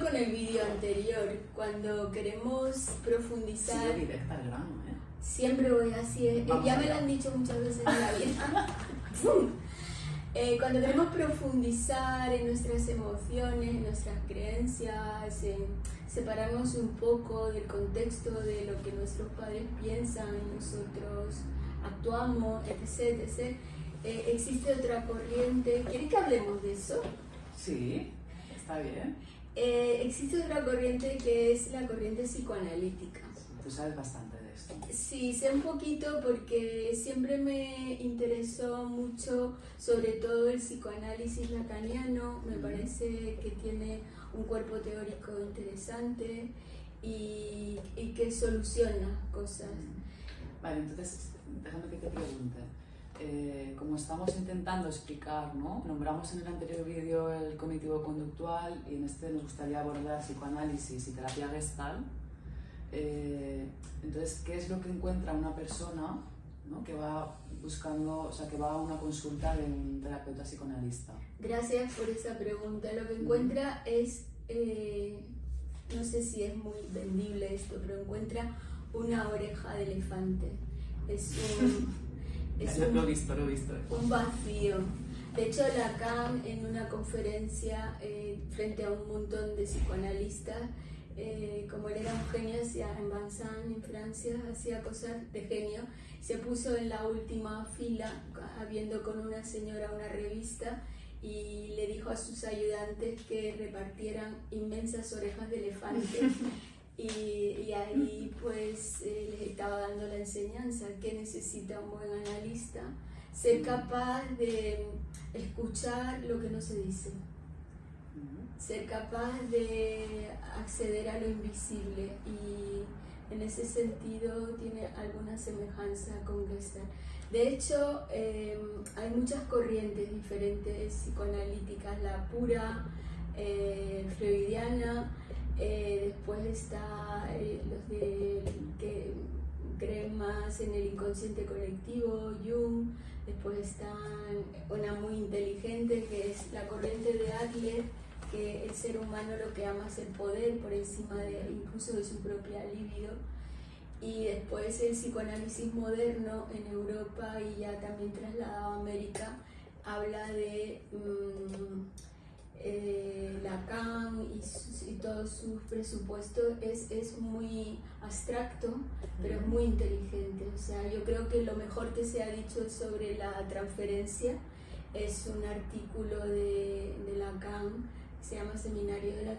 con el vídeo anterior, cuando queremos profundizar... Sí, directa al grano, ¿eh? Siempre voy así, ya me lo han dicho muchas veces en la vida. Cuando queremos profundizar en nuestras emociones, en nuestras creencias, en separarnos un poco del contexto de lo que nuestros padres piensan, nosotros actuamos, etc., etc., existe otra corriente. ¿Quieres que hablemos de eso? Sí, está bien. Existe otra corriente que es la corriente psicoanalítica. Tú sabes bastante de esto. Sí, sé un poquito porque siempre me interesó mucho, sobre todo el psicoanálisis lacaniano. Me parece que tiene un cuerpo teórico interesante y que soluciona cosas. Vale, entonces, déjame que te pregunte. Como estamos intentando explicar, ¿no? Nombramos en el anterior vídeo el cognitivo conductual y en este nos gustaría abordar psicoanálisis y terapia Gestalt. Entonces, ¿qué es lo que encuentra una persona, ¿no? Que va buscando, o sea, que va a una consulta de un terapeuta psicoanalista? Gracias por esa pregunta. Lo que encuentra es, no sé si es muy vendible esto, pero encuentra una oreja de elefante. Lo he visto. Un vacío. De hecho, Lacan en una conferencia frente a un montón de psicoanalistas, como él era un genio, en Vincennes, en Francia, hacía cosas de genio, se puso en la última fila, viendo con una señora una revista, y le dijo a sus ayudantes que repartieran inmensas orejas de elefante. Y ahí pues les estaba dando la enseñanza que necesita un buen analista: ser capaz de escuchar lo que no se dice, ser capaz de acceder a lo invisible, y en ese sentido tiene alguna semejanza con Gestalt. De hecho, hay muchas corrientes diferentes psicoanalíticas: la pura, freudiana, después está los que creen más en el inconsciente colectivo, Jung. Después está una muy inteligente que es la corriente de Adler, que el ser humano lo que ama es el poder por encima incluso de su propia libido. Y después el psicoanálisis moderno en Europa y ya también trasladado a América habla de Lacan y todos sus presupuestos. Es muy abstracto, pero es muy inteligente. O sea, yo creo que lo mejor que se ha dicho sobre la transferencia es un artículo de Lacan que se llama Seminario de la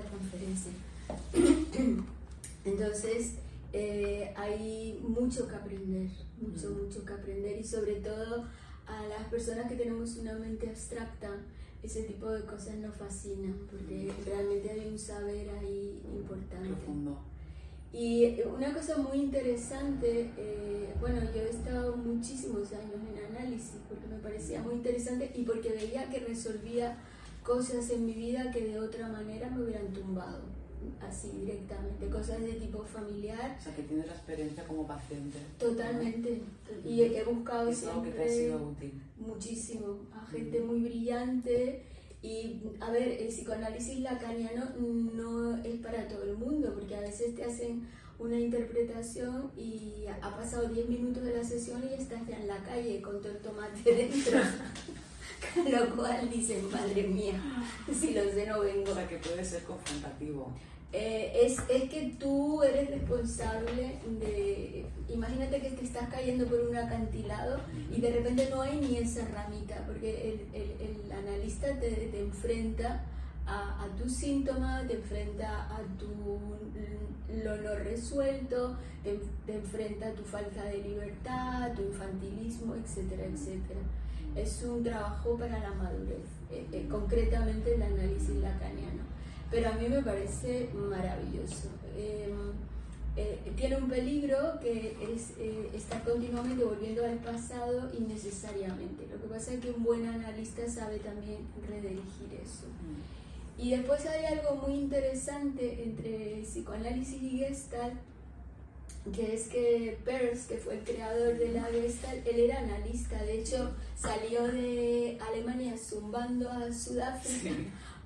Transferencia. Entonces, hay mucho que aprender, mucho que aprender, y sobre todo a las personas que tenemos una mente abstracta, ese tipo de cosas nos fascinan porque realmente hay un saber ahí importante. Profundo. Y una cosa muy interesante, bueno, yo he estado muchísimos años en análisis porque me parecía muy interesante y porque veía que resolvía cosas en mi vida que de otra manera me hubieran tumbado, así directamente, cosas de tipo familiar. O sea, que tienes la experiencia como paciente. Totalmente. Y he buscado ¿Es algo que te ha siempre sido útil? muchísimo a gente muy brillante. Y a ver, el psicoanálisis lacaniano no es para todo el mundo, porque a veces te hacen una interpretación y ha pasado 10 minutos de la sesión y estás ya en la calle con todo el tomate dentro. Con lo cual dicen, madre mía, si lo sé no vengo. O sea, que puede ser confrontativo. Es que tú eres responsable de... Imagínate que te estás cayendo por un acantilado y de repente no hay ni esa ramita, porque el analista te enfrenta a tu síntoma, te enfrenta a lo no resuelto, te enfrenta a tu falta de libertad, tu infantilismo, etcétera, etcétera. Es un trabajo para la madurez, concretamente el análisis lacaniano. Pero a mí me parece maravilloso. Tiene un peligro que es estar continuamente volviendo al pasado innecesariamente. Lo que pasa es que un buen analista sabe también redirigir eso. Y después hay algo muy interesante entre psicoanálisis y Gestalt, que es que Peirce, que fue el creador de la Gestalt, él era analista. De hecho, salió de Alemania zumbando a Sudáfrica,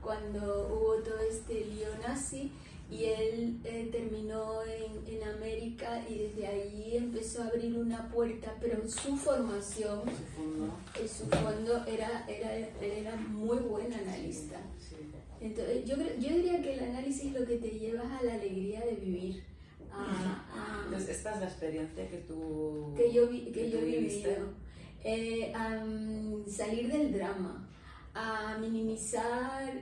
cuando hubo todo este lío nazi, y él terminó en América y desde allí empezó a abrir una puerta, pero su formación, su fondo era muy buen analista. Entonces, yo diría que el análisis es lo que te lleva a la alegría de vivir. Entonces, esta es la experiencia que tú yo he vivido. Salir del drama, a minimizar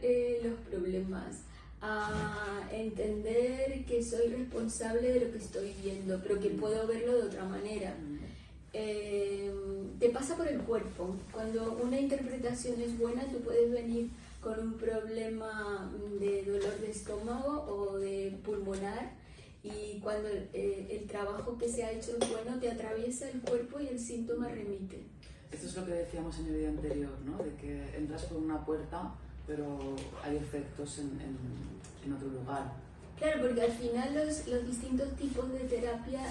los problemas, a entender que soy responsable de lo que estoy viendo, pero que puedo verlo de otra manera. Te pasa por el cuerpo. Cuando una interpretación es buena, tú puedes venir con un problema de dolor de estómago o de pulmonar, y cuando el trabajo que se ha hecho es bueno, te atraviesa el cuerpo y el síntoma remite. Esto es lo que decíamos en el vídeo anterior, ¿no? De que entras por una puerta, pero hay efectos en otro lugar. Claro, porque al final los distintos tipos de terapia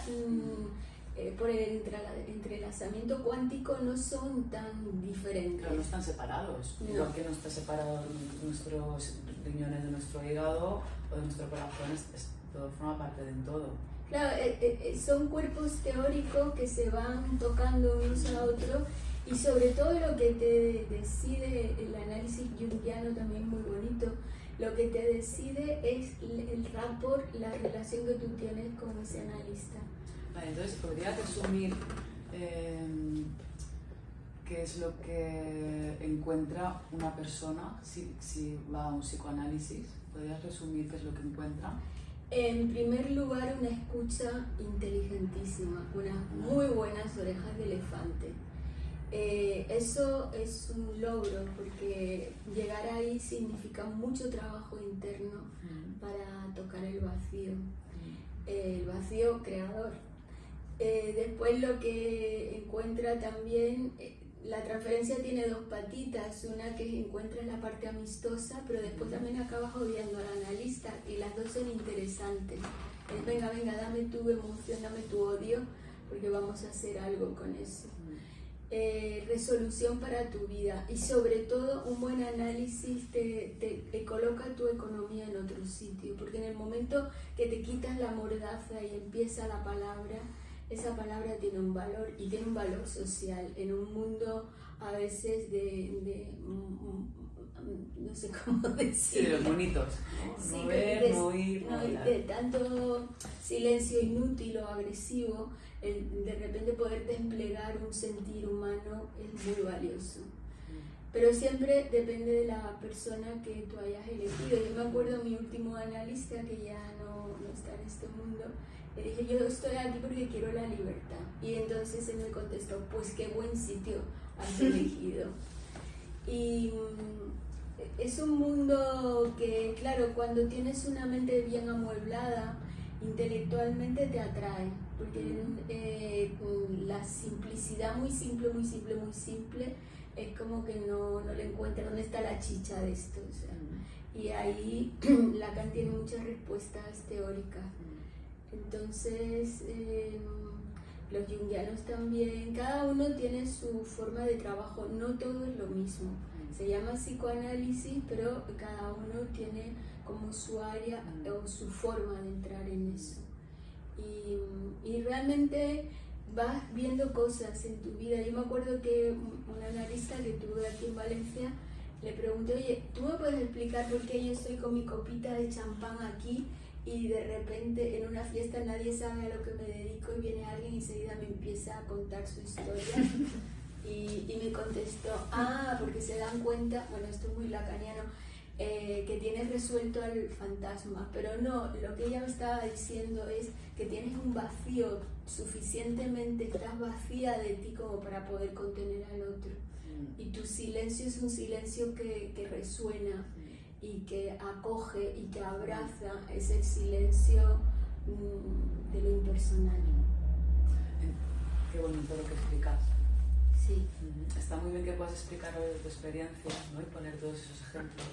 por el entrelazamiento cuántico no son tan diferentes. Claro, no están separados. No. Igual que no está separado nuestros riñones de nuestro hígado o de nuestro corazón, todo forma parte de todo. Claro, son cuerpos teóricos que se van tocando unos a otros, y sobre todo lo que te decide, el análisis junguiano también es muy bonito, lo que te decide es el rapport, la relación que tú tienes con ese analista. Vale, entonces, ¿podría resumir qué es lo que encuentra una persona si va a un psicoanálisis? ¿Podrías resumir qué es lo que encuentra? En primer lugar, una escucha inteligentísima, unas muy buenas orejas de elefante. Eso es un logro, porque llegar ahí significa mucho trabajo interno para tocar el vacío creador. Después lo que encuentra también, la transferencia tiene dos patitas, una que encuentra la parte amistosa, pero después también acabas odiando al analista, y las dos son interesantes. Es venga, dame tu emoción, dame tu odio, porque vamos a hacer algo con eso. Resolución para tu vida, y sobre todo un buen análisis te coloca tu economía en otro sitio, porque en el momento que te quitas la mordaza y empieza la palabra, esa palabra tiene un valor, y tiene un valor social en un mundo a veces no sé cómo decir. Sí, de los monitos, ¿no? Sí, no ver, no oír, no hablar. De tanto silencio inútil o agresivo, de repente poder desplegar un sentir humano es muy valioso. Pero siempre depende de la persona que tú hayas elegido. Yo me acuerdo de mi último analista, que ya no está en este mundo. Le dije, yo estoy aquí porque quiero la libertad. Y entonces él me contestó, pues qué buen sitio has elegido. Y es un mundo que, claro, cuando tienes una mente bien amueblada, intelectualmente te atrae, porque la simplicidad, muy simple, es como que no le encuentra dónde está la chicha de esto. O sea, y ahí Lacan tiene muchas respuestas teóricas. Entonces, los junguianos también, cada uno tiene su forma de trabajo, no todo es lo mismo. Se llama psicoanálisis, pero cada uno tiene como su área o su forma de entrar en eso. Y realmente vas viendo cosas en tu vida. Yo me acuerdo que un analista que tuve aquí en Valencia, le pregunté, oye, ¿tú me puedes explicar por qué yo estoy con mi copita de champán aquí y de repente en una fiesta nadie sabe a lo que me dedico, y viene alguien y enseguida me empieza a contar su historia? Y me contestó, porque se dan cuenta, bueno, esto es muy lacaniano, que tienes resuelto al fantasma, pero no, lo que ella me estaba diciendo es que tienes un vacío suficientemente, estás vacía de ti como para poder contener al otro, y tu silencio es un silencio que resuena y que acoge y que abraza ese silencio de lo impersonal. Qué bonito lo que explicas. Sí. Está muy bien que puedas explicar tu experiencia, ¿no? Y poner todos esos ejemplos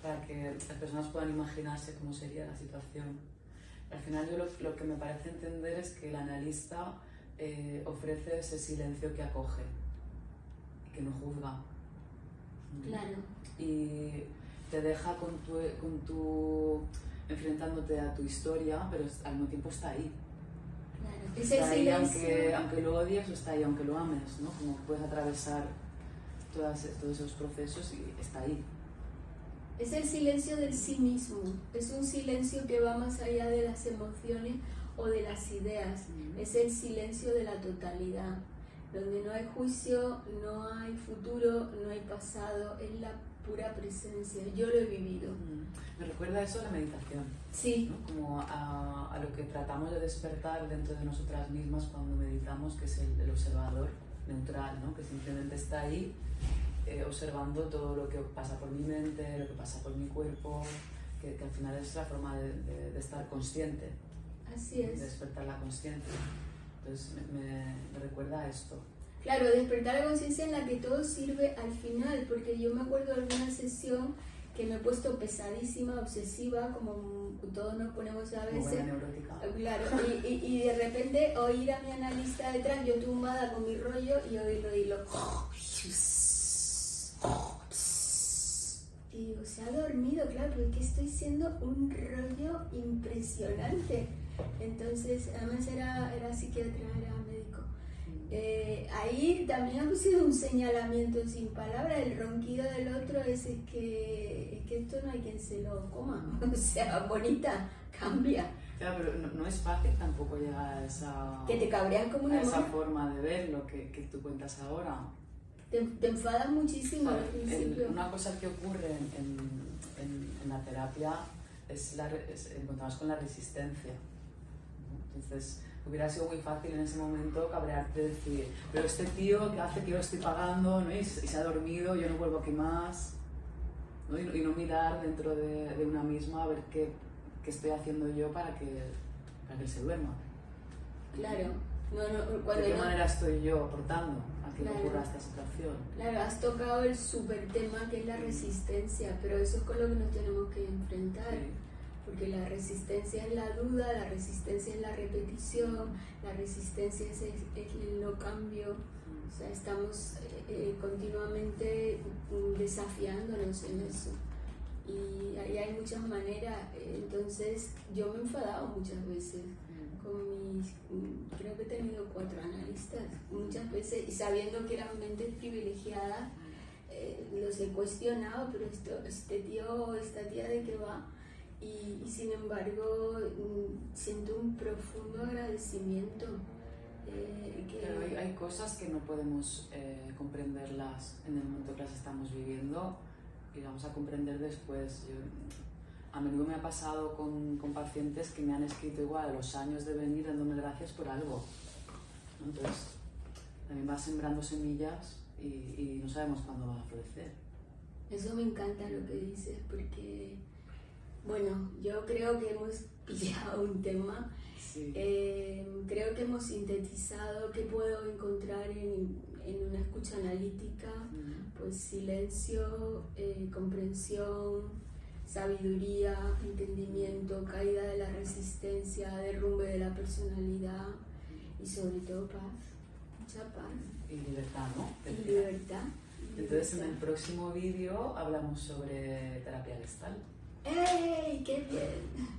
para que las personas puedan imaginarse cómo sería la situación. Al final yo lo que me parece entender es que el analista ofrece ese silencio que acoge y que no juzga. Claro. Y te deja con tu enfrentándote a tu historia, pero al mismo tiempo está ahí. Claro. Está ahí aunque lo odies, o está ahí aunque lo ames, ¿no? Como puedes atravesar todos esos procesos y está ahí. Es el silencio del sí mismo, es un silencio que va más allá de las emociones o de las ideas, es el silencio de la totalidad, donde no hay juicio, no hay futuro, no hay pasado, es la pura presencia. Yo lo he vivido. Me recuerda eso a la meditación. Sí. ¿No? Como a lo que tratamos de despertar dentro de nosotras mismas cuando meditamos, que es el observador neutral, ¿no? Que simplemente está ahí observando todo lo que pasa por mi mente, lo que pasa por mi cuerpo, que al final es la forma de estar consciente. Así es. De despertar la conciencia. Entonces me recuerda a esto. Claro, despertar la conciencia en la que todo sirve al final, porque yo me acuerdo de alguna sesión que me he puesto pesadísima, obsesiva, como todos nos ponemos a veces. Buena neurótica. Claro, y de repente oír a mi analista detrás, yo tumbada con mi rollo y oírlo. Y digo, se ha dormido, claro, porque estoy siendo un rollo impresionante. Entonces, además era psiquiatra, era médico. Ahí también ha sido un señalamiento sin palabras. El ronquido del otro es que esto no hay quien se lo coma. O sea, bonita, cambia. Claro, pero no es fácil tampoco llegar a esa... Que te cabreas como una esa forma de ver lo que tú cuentas ahora. Te enfadas muchísimo al principio. Una cosa que ocurre en la terapia es encontrarnos con la resistencia. Entonces, hubiera sido muy fácil en ese momento cabrearte y decir, pero este tío que hace que yo estoy pagando, ¿no? y se ha dormido, yo no vuelvo aquí más, ¿no? Y no mirar dentro de una misma a ver qué estoy haciendo yo para que él se duerma. Claro. ¿De qué manera estoy yo aportando a que ocurra esta situación? Claro, has tocado el súper tema que es la resistencia, pero eso es con lo que nos tenemos que enfrentar. Sí. Porque la resistencia es la duda, la resistencia es la repetición, la resistencia es el no cambio. O sea, estamos continuamente desafiándonos en eso. Y ahí hay muchas maneras. Entonces, yo me he enfadado muchas veces con creo que he tenido 4 analistas, muchas veces, y sabiendo que eran mentes privilegiadas, los he cuestionado, pero este tío, esta tía, ¿de qué va? Y sin embargo siento un profundo agradecimiento. Pero hay cosas que no podemos comprenderlas en el momento que las estamos viviendo y vamos a comprender después. A menudo me ha pasado con pacientes que me han escrito igual a los años de venir dándome gracias por algo. Entonces también va sembrando semillas y no sabemos cuándo va a florecer. Eso me encanta lo que dices, porque bueno, yo creo que hemos pillado un tema. Sí. Creo que hemos sintetizado qué puedo encontrar en una escucha analítica. Pues silencio, comprensión, sabiduría, entendimiento, caída de la resistencia, derrumbe de la personalidad y sobre todo paz, mucha paz. Y libertad, ¿no? Y libertad. Entonces en el próximo vídeo hablamos sobre terapia gestal. ¡Ey! ¡Qué bien!